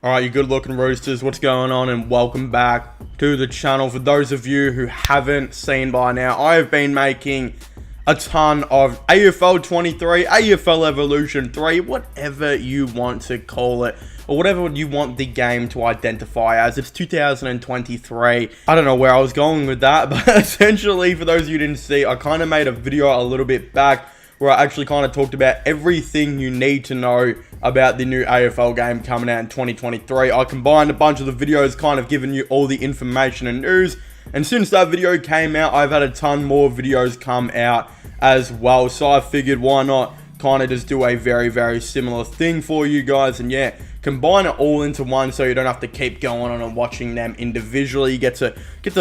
Alright, you good looking roosters, what's going on, and welcome back to the channel. For those of you who haven't seen by now, I have been making a ton of AFL 23, AFL Evolution 3, whatever you want to call it, or whatever you want the game to identify as. It's 2023. I don't know where I was going with that, but essentially, for those of you who didn't see, I kind of made a video a little bit back where I actually kind of talked about everything you need to know about the new AFL game coming out in 2023. I combined a bunch of the videos, kind of giving you all the information and news. And since that video came out, I've had a ton more videos come out as well. So I figured, why not kind of just do a very, very similar thing for you guys. And yeah, combine it all into one so you don't have to keep going on and watching them individually. You get to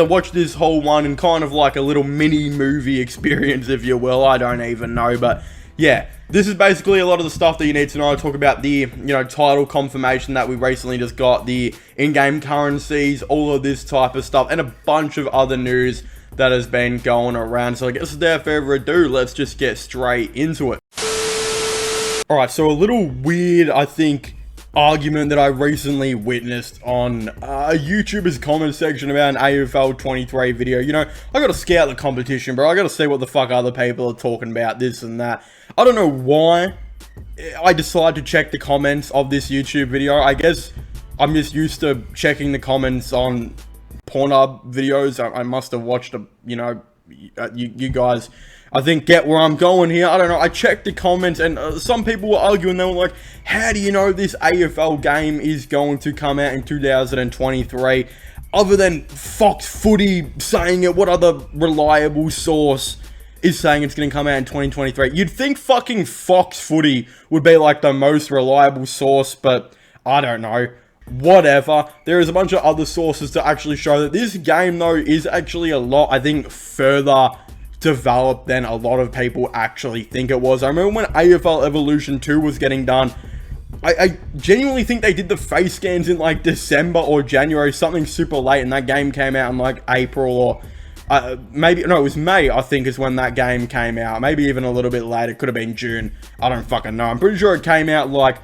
watch this whole one in kind of like a little mini movie experience, if you will. I don't even know, but yeah, this is basically a lot of the stuff that you need to know. I talk about the, title confirmation that we recently just got, the in-game currencies, all of this type of stuff, and a bunch of other news that has been going around. So I guess without further ado, let's just get straight into it. Alright, so a little weird, I think, argument that I recently witnessed on a YouTuber's comment section about an AFL 23 video. I gotta scout the competition, bro. I gotta see what the fuck other people are talking about, this and that. I don't know why I decided to check the comments of this YouTube video. I guess I'm just used to checking the comments on Pornhub videos. I must have watched, you guys, I think, get where I'm going here. I don't know. I checked the comments and some people were arguing. They were like, how do you know this AFL game is going to come out in 2023? Other than Fox Footy saying it, what other reliable source is saying it's going to come out in 2023? You'd think fucking Fox Footy would be like the most reliable source, but I don't know. Whatever. There is a bunch of other sources to actually show that this game, though, is actually a lot, I think, further developed than a lot of people actually think it was. I remember when AFL Evolution 2 was getting done, I genuinely think they did the face scans in like December or January, something super late, and that game came out in like April or maybe, no, it was May, I think, is when that game came out. Maybe even a little bit later. It could have been June. I don't fucking know. I'm pretty sure it came out like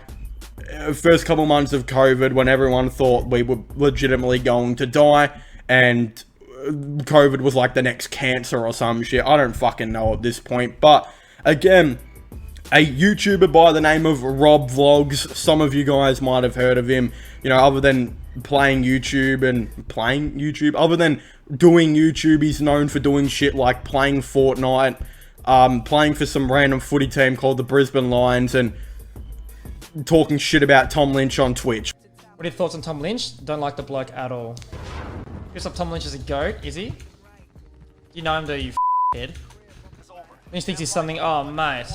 first couple months of COVID, when everyone thought we were legitimately going to die, and COVID was like the next cancer or some shit. I don't fucking know at this point. But again, a YouTuber by the name of Rob Vlogs, some of you guys might have heard of him, other than playing YouTube, other than doing YouTube, he's known for doing shit like playing Fortnite, playing for some random footy team called the Brisbane Lions, and talking shit about Tom Lynch on Twitch. What are your thoughts on Tom Lynch? Don't like the bloke at all. Feels like Tom Lynch is a goat, is he? You know him, do you, head? Lynch thinks he's something. Oh, mate.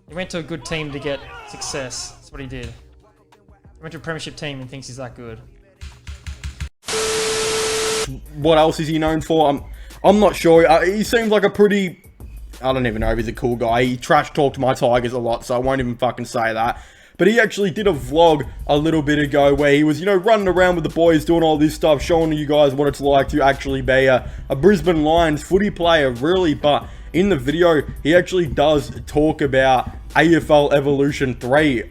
He went to a good team to get success. That's what he did. He went to a premiership team and thinks he's that good. What else is he known for? I'm not sure. He seems like a pretty... I don't even know if he's a cool guy. He trash talked my Tigers a lot, so I won't even fucking say that. But he actually did a vlog a little bit ago where he was, running around with the boys, doing all this stuff, showing you guys what it's like to actually be a Brisbane Lions footy player, really. But in the video, he actually does talk about AFL Evolution 3,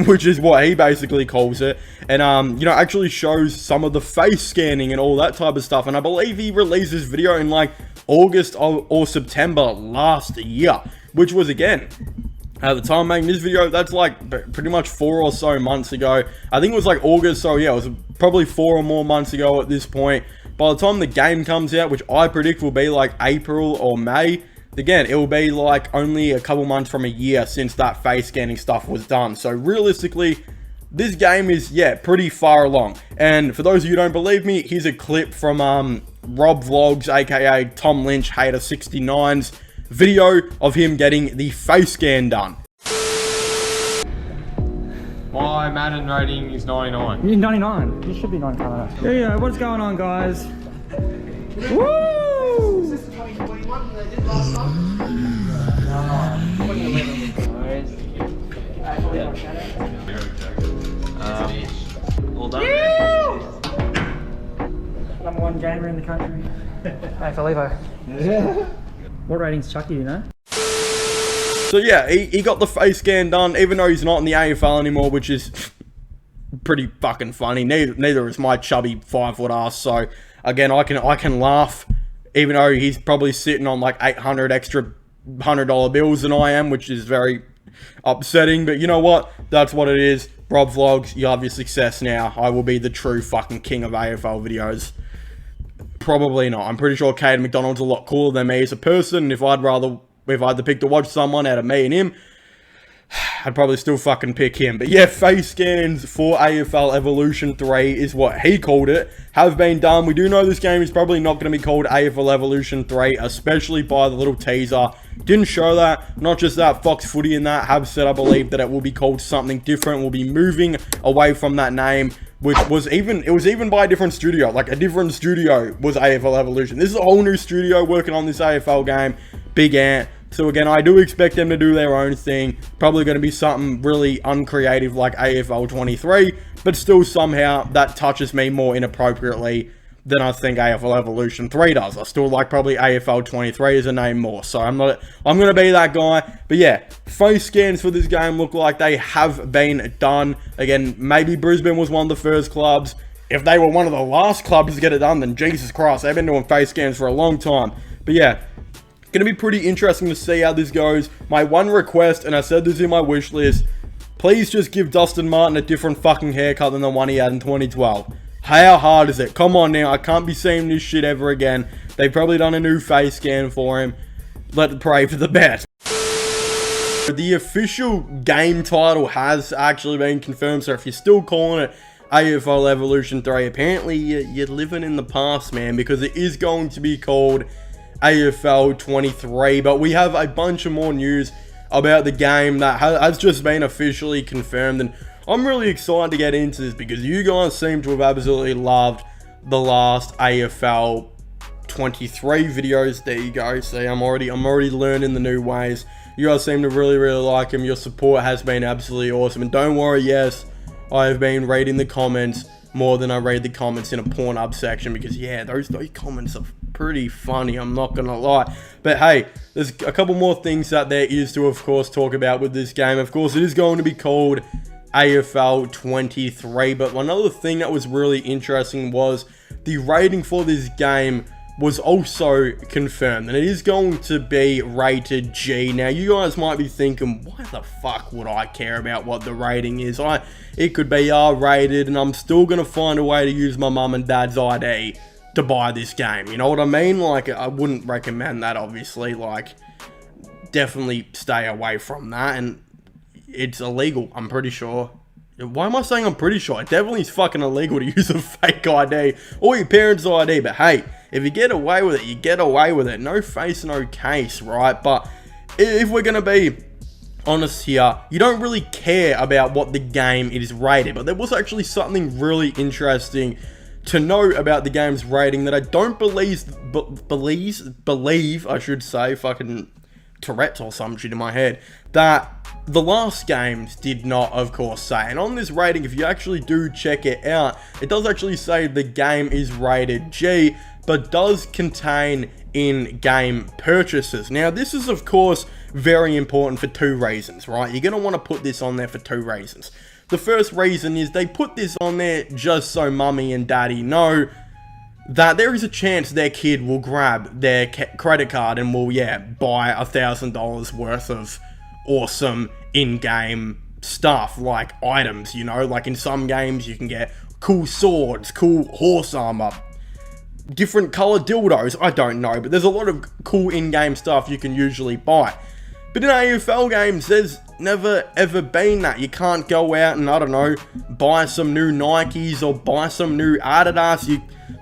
which is what he basically calls it. And, actually shows some of the face scanning and all that type of stuff. And I believe he released this video in, like, August or September last year, which was, again, at the time making this video, that's like pretty much 4 or so months ago. I think it was like August, so yeah, it was probably 4 or more months ago at this point. By the time the game comes out, which I predict will be like April or May, again, it will be like only a couple months from a year since that face scanning stuff was done. So realistically, this game is, yeah, pretty far along. And for those of you who don't believe me, here's a clip from Rob Vlogs, aka Tom Lynch Hater 69's video of him getting the face scan done. My Madden rating is 99. You're 99. You should be 99. Yeah, what's going on, guys? Woo! Is this the 2021 they did last time? All done. #1 gamer in the country. AFL Evo. Yeah. What rating's Chucky, do you know? So yeah, he got the face scan done, even though he's not in the AFL anymore, which is pretty fucking funny. Neither is my chubby 5-foot ass. So again, I can laugh, even though he's probably sitting on like 800 extra $100 bills than I am, which is very upsetting. But you know what? That's what it is. Rob Vlogs, you have your success now. I will be the true fucking king of AFL videos. Probably not. I'm pretty sure Caden McDonald's a lot cooler than me as a person. If I had to pick to watch someone out of me and him, I'd probably still fucking pick him. But yeah, face scans for AFL Evolution 3 is what he called it, have been done. We do know this game is probably not going to be called AFL Evolution 3, especially by the little teaser. Didn't show that. Not just that, Fox Footy and that have said, I believe, that it will be called something different. We'll be moving away from that name, which was even by a different studio. Like, a different studio was AFL Evolution. This is a whole new studio working on this AFL game. Big Ant. So again, I do expect them to do their own thing. Probably going to be something really uncreative like AFL 23, but still somehow that touches me more inappropriately than I think AFL Evolution 3 does. I still like probably AFL 23 as a name more. So I'm going to be that guy. But yeah, face scans for this game look like they have been done. Again, maybe Brisbane was one of the first clubs. If they were one of the last clubs to get it done, then Jesus Christ, they've been doing face scans for a long time. But yeah, going to be pretty interesting to see how this goes. My one request, and I said this in my wish list, please just give Dustin Martin a different fucking haircut than the one he had in 2012. How hard is it? Come on now, I can't be seeing this shit ever again. They've probably done a new face scan for him. Let's pray for the best. The official game title has actually been confirmed, so if you're still calling it AFL Evolution 3, apparently you're living in the past, man, because it is going to be called AFL 23, but we have a bunch of more news about the game that has just been officially confirmed, and I'm really excited to get into this because you guys seem to have absolutely loved the last AFL 23 videos. There you go. See, I'm already learning the new ways. You guys seem to really like them. Your support has been absolutely awesome, and don't worry, yes, I have been reading the comments more than I read the comments in a Pornhub section, because yeah, those comments are pretty funny, I'm not gonna lie. But hey, there's a couple more things that there is to, of course, talk about with this game. Of course, it is going to be called AFL 23, but another thing that was really interesting was the rating for this game was also confirmed, and it is going to be rated G. Now, you guys might be thinking, why the fuck would I care about what the rating is? It could be R-rated, and I'm still going to find a way to use my mum and dad's ID to buy this game. You know what I mean? Like, I wouldn't recommend that, obviously. Like, definitely stay away from that, and it's illegal, I'm pretty sure. Why am I saying I'm pretty sure? It definitely is fucking illegal to use a fake ID or your parents' ID, but hey, if you get away with it, you get away with it. No face, no case, right? But if we're going to be honest here, you don't really care about what the game is rated, but there was actually something really interesting to know about the game's rating that I don't believe, I should say, fucking Tourette's or some shit in my head, that the last games did not, of course, say. And on this rating, if you actually do check it out, it does actually say the game is rated G, but does contain in-game purchases. Now, this is, of course, very important for two reasons, right? You're going to want to put this on there for two reasons. The first reason is they put this on there just so mummy and daddy know that there is a chance their kid will grab their credit card and will, yeah, buy $1,000 worth of awesome in-game stuff, like items, you know? Like in some games you can get cool swords, cool horse armor, different colored dildos, I don't know, but there's a lot of cool in-game stuff you can usually buy. But in AFL games, there's never ever been that. You can't go out and, I don't know, buy some new Nikes or buy some new Adidas.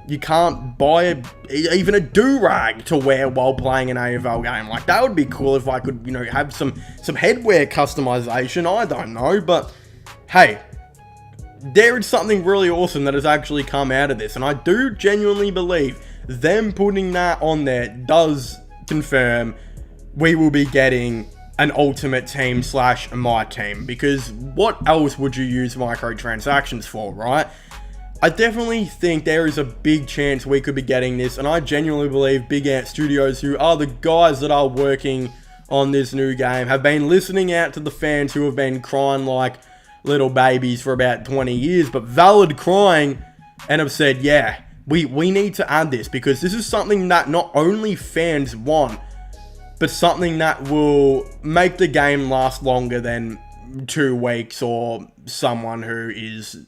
You can't buy even a do-rag to wear while playing an AFL game. Like, that would be cool if I could, you know, have some headwear customization. I don't know, but hey, there is something really awesome that has actually come out of this, and I do genuinely believe them putting that on there does confirm we will be getting an ultimate team / my team, because what else would you use microtransactions for, right? I definitely think there is a big chance we could be getting this, and I genuinely believe Big Ant Studios, who are the guys that are working on this new game, have been listening out to the fans who have been crying like little babies for about 20 years, but Valid crying and have said, yeah, we need to add this because this is something that not only fans want, but something that will make the game last longer than 2 weeks or someone who is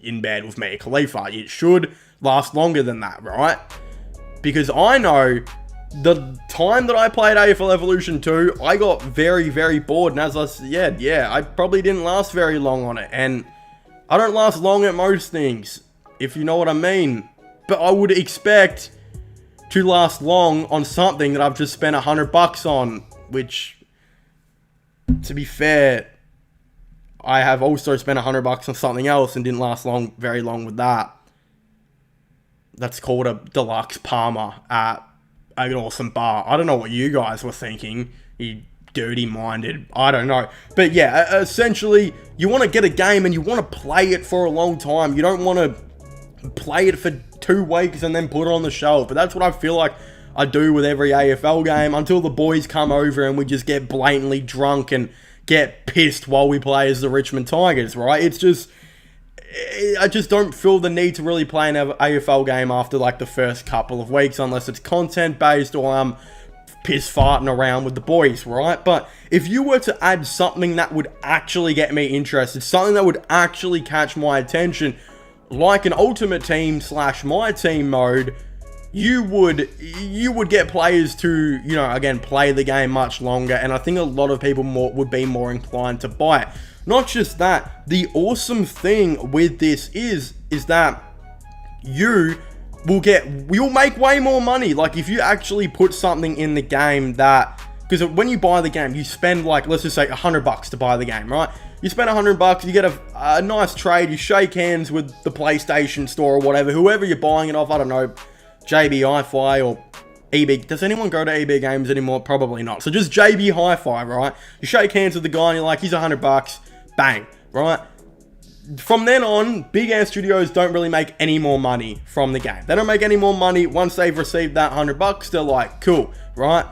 in bed with Mia Khalifa. It should last longer than that, right? Because I know the time that I played AFL Evolution 2, I got very, very bored. And as I said, yeah, I probably didn't last very long on it. And I don't last long at most things, if you know what I mean. But I would expect to last long on something that I've just spent $100 on, which, to be fair, I have also spent $100 on something else and didn't last very long with that. That's called a deluxe Palmer at an awesome bar. I don't know what you guys were thinking, you dirty-minded. I don't know. But yeah, essentially, you want to get a game and you want to play it for a long time. You don't want to play it for 2 weeks and then put it on the shelf. But that's what I feel like I do with every AFL game until the boys come over and we just get blatantly drunk and get pissed while we play as the Richmond Tigers, right? It's just, I just don't feel the need to really play an AFL game after like the first couple of weeks unless it's content based or I'm piss farting around with the boys, right? But if you were to add something that would actually get me interested, something that would actually catch my attention, like an Ultimate Team / My Team mode, you would get players to, you know, again, play the game much longer, and I think a lot of people would be more inclined to buy it. Not just that, the awesome thing with this is that you'll make way more money. Like, if you actually put something in the game that, because when you buy the game, you spend like, let's just say $100 to buy the game, right? You spend $100, you get a nice trade, you shake hands with the PlayStation store or whatever, whoever you're buying it off, I don't know, JB Hi-Fi or EB. Does anyone go to EB Games anymore? Probably not. So just JB Hi-Fi, right? You shake hands with the guy and you're like, here's $100, bang, right? From then on, big ass studios don't really make any more money from the game. They don't make any more money once they've received that $100. They're like, cool, right?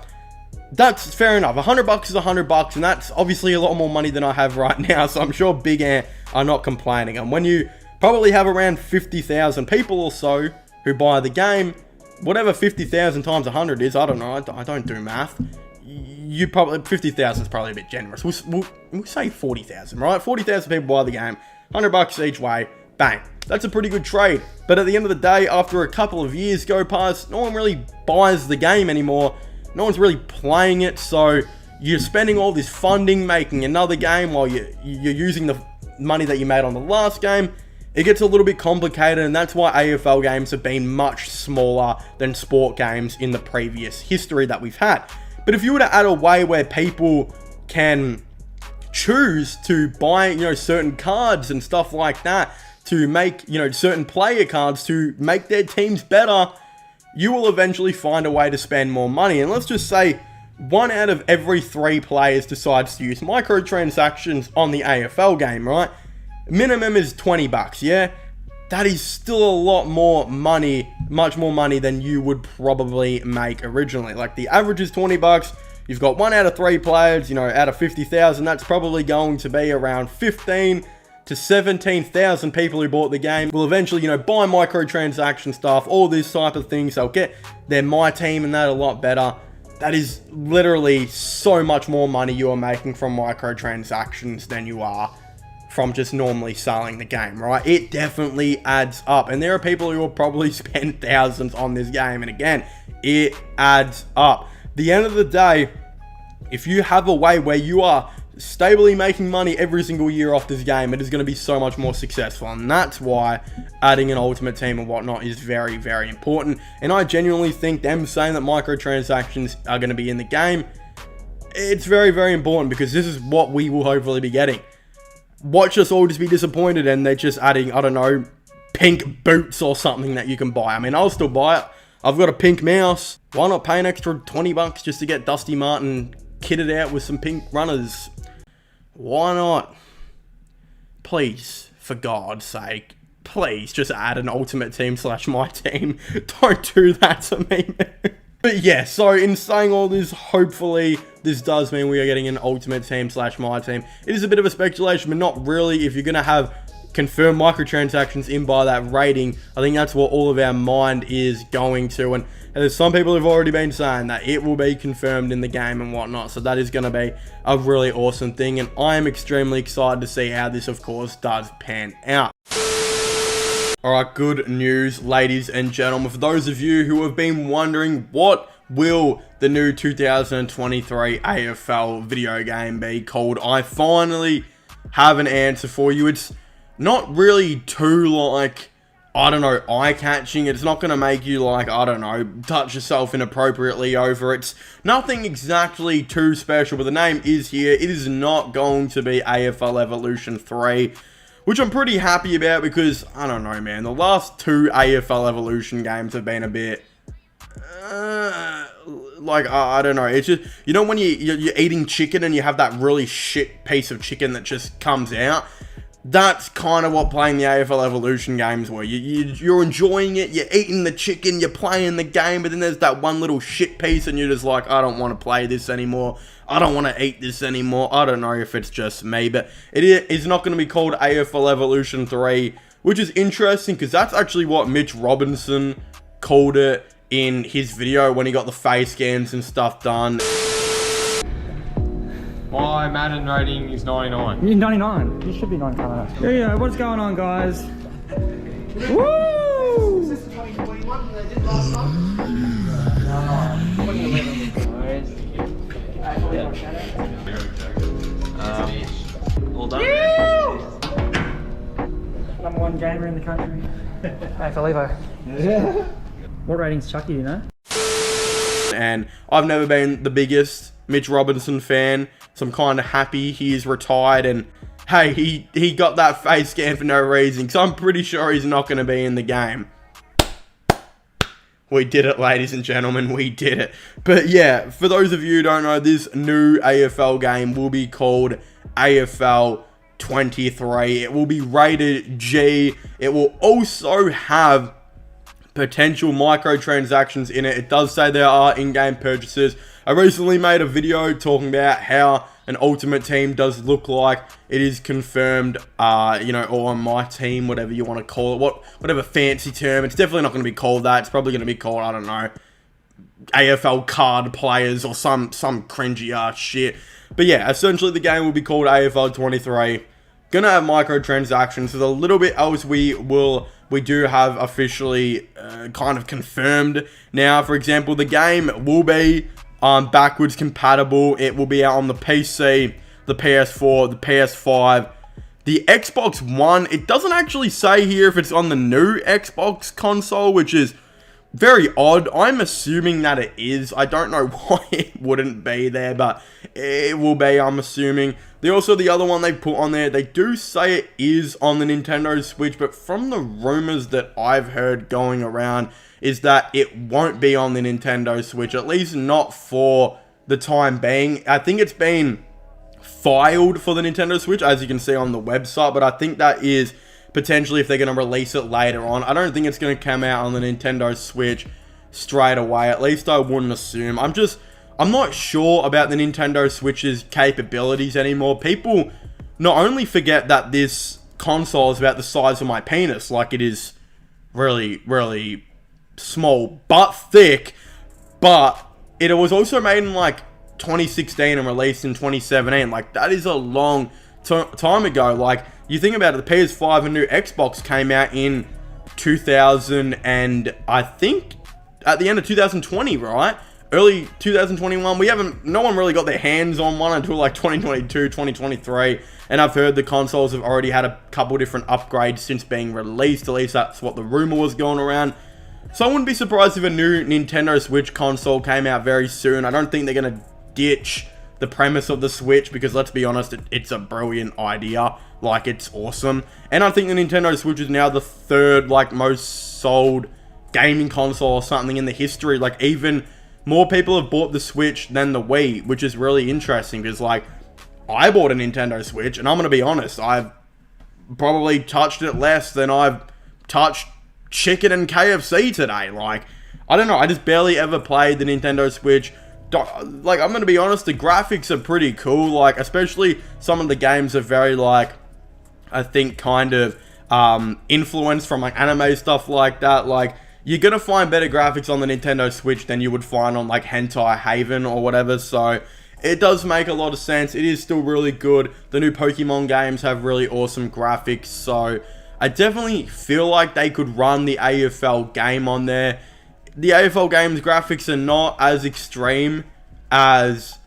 That's fair enough. $100 is $100, and that's obviously a lot more money than I have right now. So I'm sure Big Ant are not complaining. And when you probably have around 50,000 people or so who buy the game, whatever 50,000 times 100 is, I don't know. I don't do math. You probably 50,000 is probably a bit generous. We'll say 40,000, right? 40,000 people buy the game, $100 each way, bang. That's a pretty good trade. But at the end of the day, after a couple of years go past, no one really buys the game anymore. No one's really playing it, so you're spending all this funding making another game while you're using the money that you made on the last game. It gets a little bit complicated, and that's why AFL games have been much smaller than sport games in the previous history that we've had. But if you were to add a way where people can choose to buy, you know, certain cards and stuff like that to make, you know, certain player cards to make their teams better, you will eventually find a way to spend more money. And let's just say 1 out of every 3 players decides to use microtransactions on the AFL game, right? Minimum is $20, yeah? That is still a lot more money, much more money than you would probably make originally. Like, the average is $20. You've got 1 out of 3 players, you know, out of 50,000, that's probably going to be around 15 to 17,000 people who bought the game will eventually, you know, buy microtransaction stuff, all this type of things. They'll get their My Team and that a lot better. That is literally so much more money you are making from microtransactions than you are from just normally selling the game, right? It definitely adds up. And there are people who will probably spend thousands on this game. And again, it adds up. At the end of the day, if you have a way where you are stably making money every single year off this game, it is going to be so much more successful. And that's why adding an Ultimate Team and whatnot is very, very important. And I genuinely think them saying that microtransactions are going to be in the game, it's very, very important, because this is what we will hopefully be getting. Watch us all just be disappointed and they're just adding, I don't know, pink boots or something that you can buy. I mean, I'll still buy it. I've got a pink mouse. Why not pay an extra $20 just to get Dusty Martin kitted out with some pink runners? Why not? Please, for God's sake, please just add an Ultimate Team / My Team. Don't do that to me, man. But yeah, so in saying all this, hopefully this does mean we are getting an Ultimate Team / My Team. It is a bit of a speculation, but not really. If you're going to have confirmed microtransactions in by that rating, I think that's what all of our mind is going to. And there's some people who've already been saying that it will be confirmed in the game and whatnot. So that is going to be a really awesome thing. And I am extremely excited to see how this, of course, does pan out. Alright, good news, ladies and gentlemen. For those of you who have been wondering, what will the new 2023 AFL video game be called? I finally have an answer for you. It's not really too, like, I don't know, eye-catching. It's not going to make you, like, I don't know, touch yourself inappropriately over it. It's nothing exactly too special, but the name is here. It is not going to be AFL Evolution 3. Which I'm pretty happy about because, I don't know, man, the last 2 AFL Evolution games have been a bit, like, I don't know, it's just, you know when you're eating chicken and you have that really shit piece of chicken that just comes out? That's kind of what playing the AFL Evolution games were. You're enjoying it, you're eating the chicken, you're playing the game, but then there's that one little shit piece and you're just like, I don't want to play this anymore. I don't want to eat this anymore. I don't know if it's just me, but it is not going to be called AFL Evolution 3, which is interesting because that's actually what Mitch Robinson called it in his video when he got the face scans and stuff done. My Madden rating is 99. You're 99. You should be 99. Yeah, what's going on, guys? Woo! Is this the 2021 they did last time? All done. Number 1 gamer in the country. AFL Evo. Yeah. What rating's Chucky, you know? And I've never been the biggest Mitch Robinson fan, so I'm kind of happy he's retired. And hey, he got that face scan for no reason, so I'm pretty sure he's not going to be in the game. We did it, ladies and gentlemen, we did it. But yeah, for those of you who don't know, this new AFL game will be called AFL 23. It will be rated G. It will also have potential microtransactions in it. It does say there are in-game purchases. I recently made a video talking about how an Ultimate Team does look like. It is confirmed, you know, or on My Team, whatever you want to call it, whatever fancy term. It's definitely not going to be called that. It's probably going to be called, I don't know, AFL card players or some cringy ass shit. But yeah, essentially the game will be called AFL 23. Gonna have microtransactions. There's a little bit else we do have officially kind of confirmed now. For example, the game will be backwards compatible. It will be out on the PC, the PS4, the PS5, the Xbox One. It doesn't actually say here if it's on the new Xbox console, which is very odd. I'm assuming that it is. I don't know why it wouldn't be there, but it will be, I'm assuming. The other one they put on there, they do say it is on the Nintendo Switch, but from the rumors that I've heard going around is that it won't be on the Nintendo Switch, at least not for the time being. I think it's been filed for the Nintendo Switch, as you can see on the website, but I think that is potentially if they're going to release it later on. I don't think it's going to come out on the Nintendo Switch straight away. At least I wouldn't assume. I'm not sure about the Nintendo Switch's capabilities anymore. People not only forget that this console is about the size of my penis, like it is really, really small but thick, but it was also made in like 2016 and released in 2017. Like, that is a long time ago. Like, you think about it, the PS5 and new Xbox came out in 2000 and I think at the end of 2020, right? Early 2021. No one really got their hands on one until like 2022, 2023. And I've heard the consoles have already had a couple different upgrades since being released. At least that's what the rumor was going around. So I wouldn't be surprised if a new Nintendo Switch console came out very soon. I don't think they're going to ditch the premise of the Switch because, let's be honest, it's a brilliant idea. Like, it's awesome. And I think the Nintendo Switch is now the third, like, most sold gaming console or something in the history. Like, even more people have bought the Switch than the Wii, which is really interesting because, like, I bought a Nintendo Switch, and I'm going to be honest, I've probably touched it less than I've touched chicken and KFC today. Like, I don't know, I just barely ever played the Nintendo Switch. Like, I'm gonna be honest, the graphics are pretty cool, like, especially some of the games are very, like, I think kind of influenced from like anime stuff like that. Like, you're gonna find better graphics on the Nintendo Switch than you would find on like Hentai Haven or whatever, so it does make a lot of sense. It is still really good. The new Pokemon games have really awesome graphics, so I definitely feel like they could run the AFL game on there. The AFL game's graphics are not as extreme as,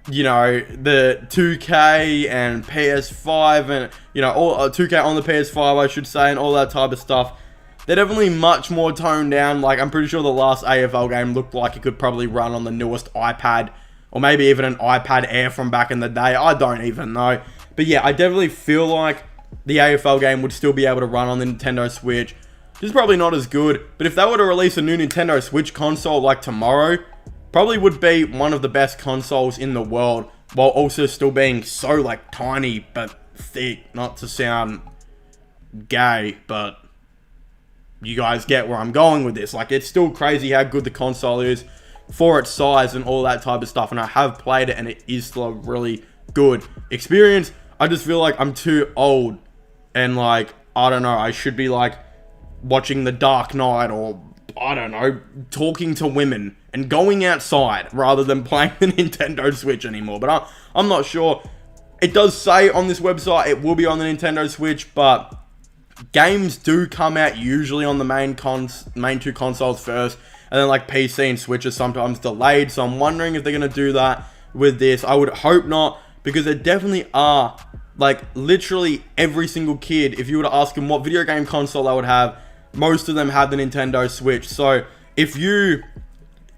you know, the 2K and PS5 and, you know, all 2K on the PS5, I should say, and all that type of stuff. They're definitely much more toned down. Like, I'm pretty sure the last AFL game looked like it could probably run on the newest iPad, or maybe even an iPad Air from back in the day. I don't even know. But yeah, I definitely feel like the AFL game would still be able to run on the Nintendo Switch. It's probably not as good, but if they were to release a new Nintendo Switch console like tomorrow, probably would be one of the best consoles in the world, while also still being so like tiny but thick. Not to sound gay, but you guys get where I'm going with this. Like, it's still crazy how good the console is for its size and all that type of stuff, and I have played it and it is still a really good experience. I just feel like I'm too old and, like, I don't know, I should be like watching The Dark Knight, or I don't know, talking to women and going outside rather than playing the Nintendo Switch anymore. But I'm not sure. It does say on this website it will be on the Nintendo Switch, but games do come out usually on the main two consoles first, and then like PC and Switch are sometimes delayed. So I'm wondering if they're going to do that with this. I would hope not, because there definitely are, like, literally every single kid, if you were to ask them what video game console they would have, most of them have the Nintendo Switch. So if you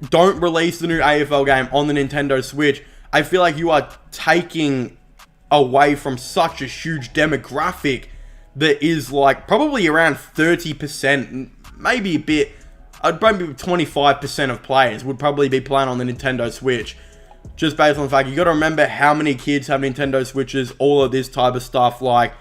don't release the new AFL game on the Nintendo Switch, I feel like you are taking away from such a huge demographic that is like probably around 30%, maybe a bit, probably 25% of players would probably be playing on the Nintendo Switch. Just based on the fact, you got to remember how many kids have Nintendo Switches, all of this type of stuff. Like,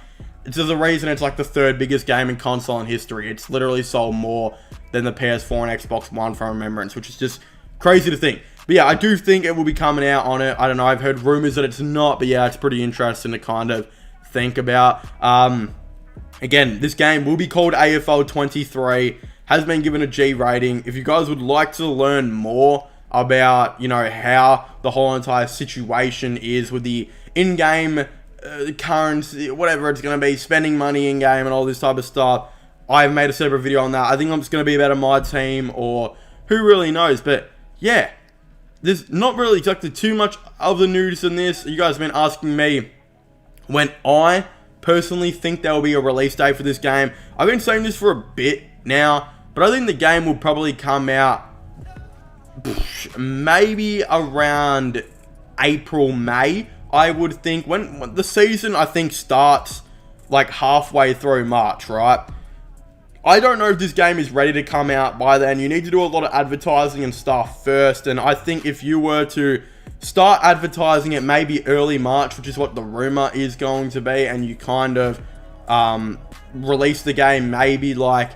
it's the reason it's like the third biggest gaming console in history. It's literally sold more than the PS4 and Xbox One from remembrance, which is just crazy to think. But yeah, I do think it will be coming out on it. I don't know, I've heard rumors that it's not, but yeah, it's pretty interesting to kind of think about. Again, this game will be called AFL 23, has been given a G rating. If you guys would like to learn more about, you know, how the whole entire situation is with the in-game currency, whatever it's going to be, spending money in-game and all this type of stuff, I've made a separate video on that. I think I'm just going to be about my team, or who really knows. But yeah, there's not really exactly too much of the news in this. You guys have been asking me when I personally think there will be a release date for this game. I've been saying this for a bit now, but I think the game will probably come out maybe around April, May, I would think. When the season, I think, starts like halfway through March, right? I don't know if this game is ready to come out by then. You need to do a lot of advertising and stuff first, and I think if you were to start advertising it maybe early March, which is what the rumor is going to be, and you kind of release the game maybe like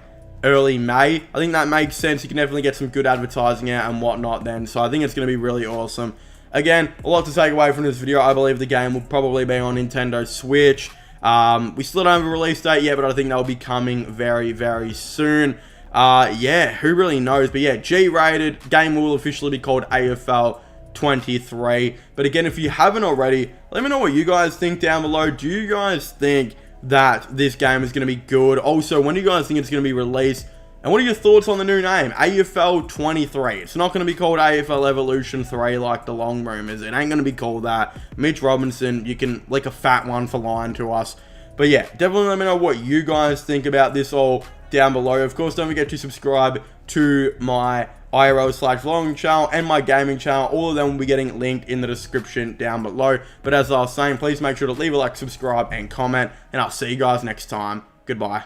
early May, I think that makes sense. You can definitely get some good advertising out and whatnot then, so I think it's going to be really awesome. Again, a lot to take away from this video. I believe the game will probably be on Nintendo Switch. We still don't have a release date yet, but I think they'll be coming very, very soon. Yeah, who really knows? But yeah, G-rated. Game will officially be called AFL 23. But again, if you haven't already, let me know what you guys think down below. Do you guys think that this game is going to be good? Also, when do you guys think it's going to be released? And what are your thoughts on the new name, AFL 23? It's not going to be called AFL Evolution 3 like the long rumors. It ain't going to be called that. Mitch Robinson, you can lick a fat one for lying to us. But yeah, definitely let me know what you guys think about this all down below. Of course, don't forget to subscribe to my IRL/vlogging channel and my gaming channel. All of them will be getting linked in the description down below. But as I was saying, please make sure to leave a like, subscribe, and comment. And I'll see you guys next time. Goodbye.